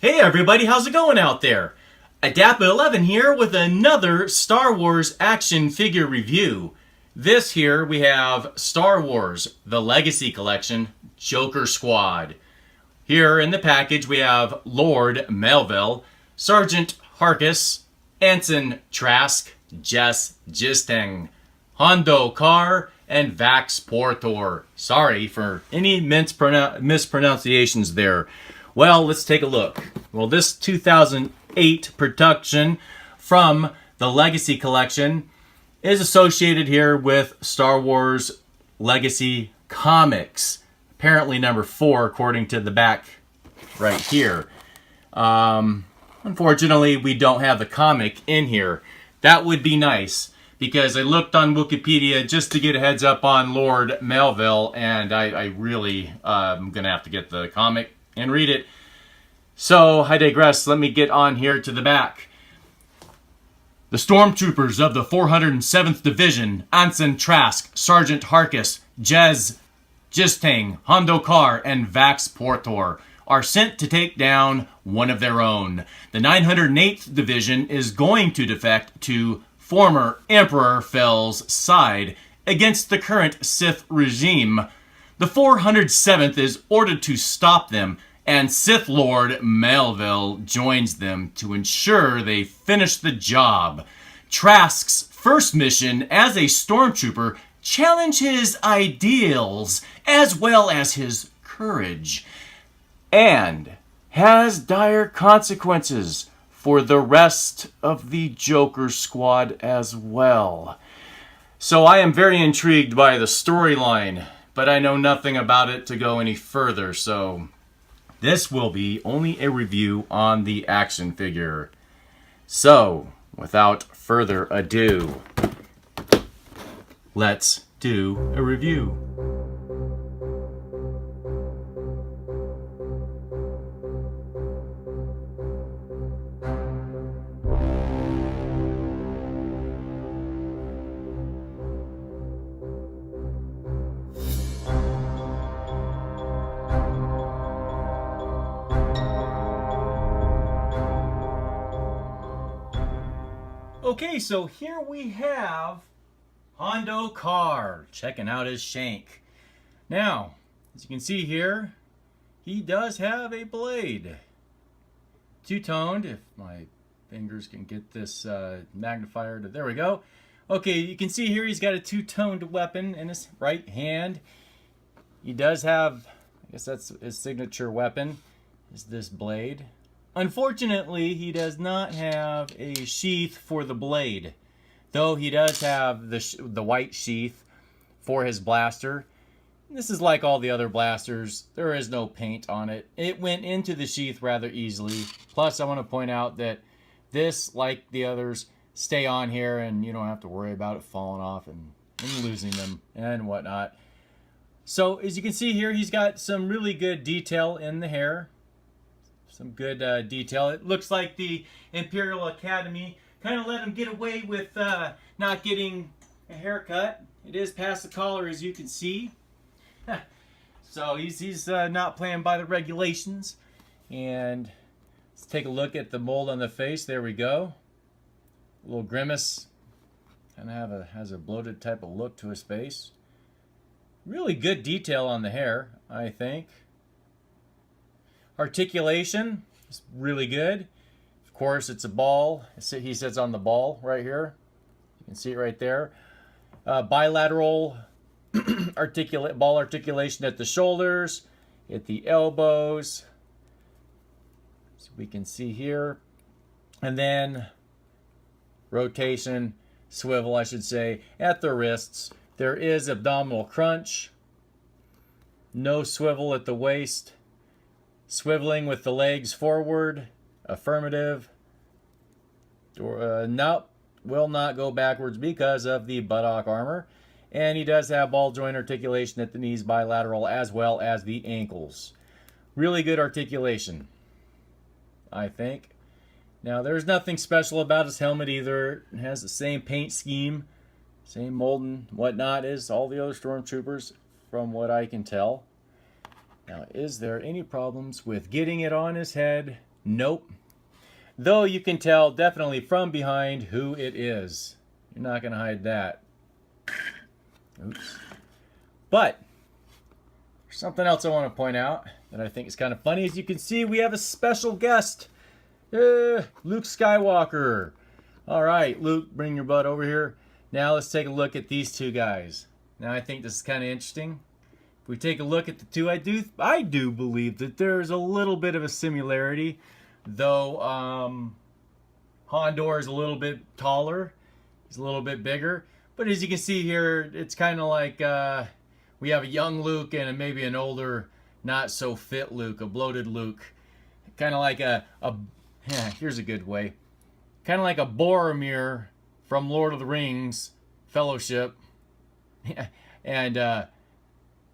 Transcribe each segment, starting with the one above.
Hey everybody, how's it going out there? Adapa11 here with another Star Wars action figure review. This here we have Star Wars, the Legacy Collection, Joker Squad. Here in the package we have Lord Melville, Sergeant Harkis, Ensign Trask, Jess Gisteng, Hondo Carr, and Vax Portor. Sorry for any mispronunciations there. Well, let's take a look. Well, this 2008 production from the Legacy Collection is associated here with Star Wars Legacy Comics. Apparently number 4, according to the back right here. Unfortunately, we don't have the comic in here. That would be nice, because I looked on Wikipedia just to get a heads up on Lord Melville, and I really am going to have to get the comic and read it. So, I digress. Let me get on here to the back. The stormtroopers of the 407th Division, Ensign Trask, Sergeant Harkis, Jez Gisteng, Hondo Carr, and Vax Portor, are sent to take down one of their own. The 908th Division is going to defect to former Emperor Fell's side against the current Sith regime. The 407th is ordered to stop them, and Sith Lord Melville joins them to ensure they finish the job. Trask's first mission as a stormtrooper challenges his ideals as well as his courage, and has dire consequences for the rest of the Joker Squad as well. So I am very intrigued by the storyline, but I know nothing about it to go any further, so this will be only a review on the action figure. So, without further ado, let's do a review. Okay, so here we have Hondo Carr checking out his shank. Now, as you can see here, he does have a blade. Two-toned, if my fingers can get this magnifier to, there we go. Okay, you can see here he's got a two-toned weapon in his right hand. He does have, I guess that's his signature weapon, is this blade. Unfortunately, he does not have a sheath for the blade, though he does have the white sheath for his blaster. This is like all the other blasters. There is no paint on it. It went into the sheath rather easily. Plus, I want to point out that this, like the others, stay on here and you don't have to worry about it falling off and losing them and whatnot. So, as you can see here, he's got some really good detail in the hair. Some good detail. It looks like the Imperial Academy kind of let him get away with not getting a haircut. It is past the collar, as you can see. So he's not playing by the regulations. And let's take a look at the mold on the face. There we go. A little grimace. Kind of has a bloated type of look to his face. Really good detail on the hair, I think. Articulation is really good. Of course, it's a ball. He sits on the ball right here. You can see it right there. Bilateral ball articulation at the shoulders, at the elbows. So we can see here. And then rotation, swivel, I should say, at the wrists. There is abdominal crunch. No swivel at the waist. Swiveling with the legs forward. Affirmative. Nope. Will not go backwards because of the buttock armor. And he does have ball joint articulation at the knees, bilateral, as well as the ankles. Really good articulation, I think. Now, there's nothing special about his helmet either. It has the same paint scheme, same mold and whatnot as all the other stormtroopers, from what I can tell. Now, is there any problems with getting it on his head? Nope. Though you can tell definitely from behind who it is. You're not going to hide that. Oops. But something else I want to point out that I think is kind of funny. As you can see, we have a special guest. Luke Skywalker. All right, Luke, bring your butt over here. Now let's take a look at these two guys. Now I think this is kind of interesting. If we take a look at the two, I do believe that there's a little bit of a similarity, though Hondo is a little bit taller. He's a little bit bigger. But as you can see here, it's kind of like we have a young Luke and maybe an older, not so fit Luke, a bloated Luke. Kind of like here's a good way. Kind of like a Boromir from Lord of the Rings Fellowship. And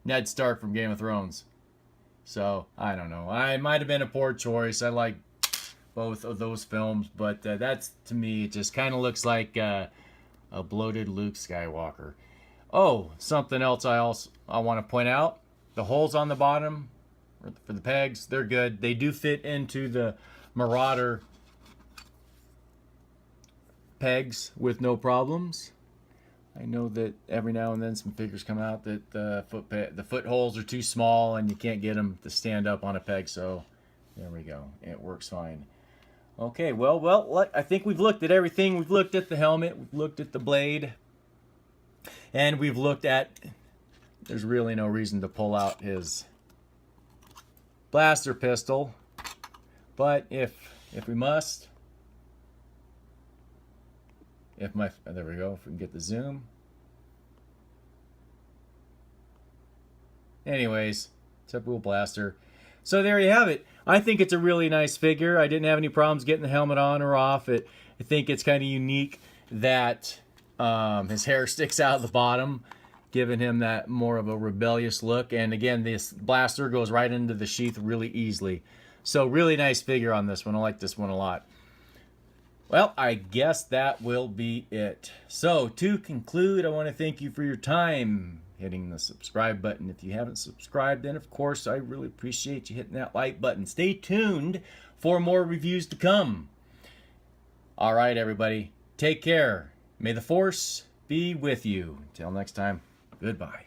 Ned Stark from Game of Thrones. So, I don't know. I might have been a poor choice. I like both of those films. But that's, to me, it just kind of looks like a bloated Luke Skywalker. Oh, something else I want to point out. The holes on the bottom for the pegs, they're good. They do fit into the Marauder pegs with no problems. I know that every now and then some figures come out that the foot holes are too small and you can't get them to stand up on a peg, so there we go. It works fine. Okay, well, I think we've looked at everything. We've looked at the helmet, we've looked at the blade, and we've looked at, there's really no reason to pull out his blaster pistol, but if we must, there we go, if we can get the zoom. Anyways, typical blaster. So there you have it. I think it's a really nice figure. I didn't have any problems getting the helmet on or off. I think it's kind of unique that his hair sticks out of the bottom, giving him that more of a rebellious look. And again, this blaster goes right into the sheath really easily. So really nice figure on this one. I like this one a lot. Well, I guess that will be it. So, to conclude, I want to thank you for your time hitting the subscribe button. If you haven't subscribed, then of course, I really appreciate you hitting that like button. Stay tuned for more reviews to come. All right, everybody. Take care. May the Force be with you. Until next time, goodbye.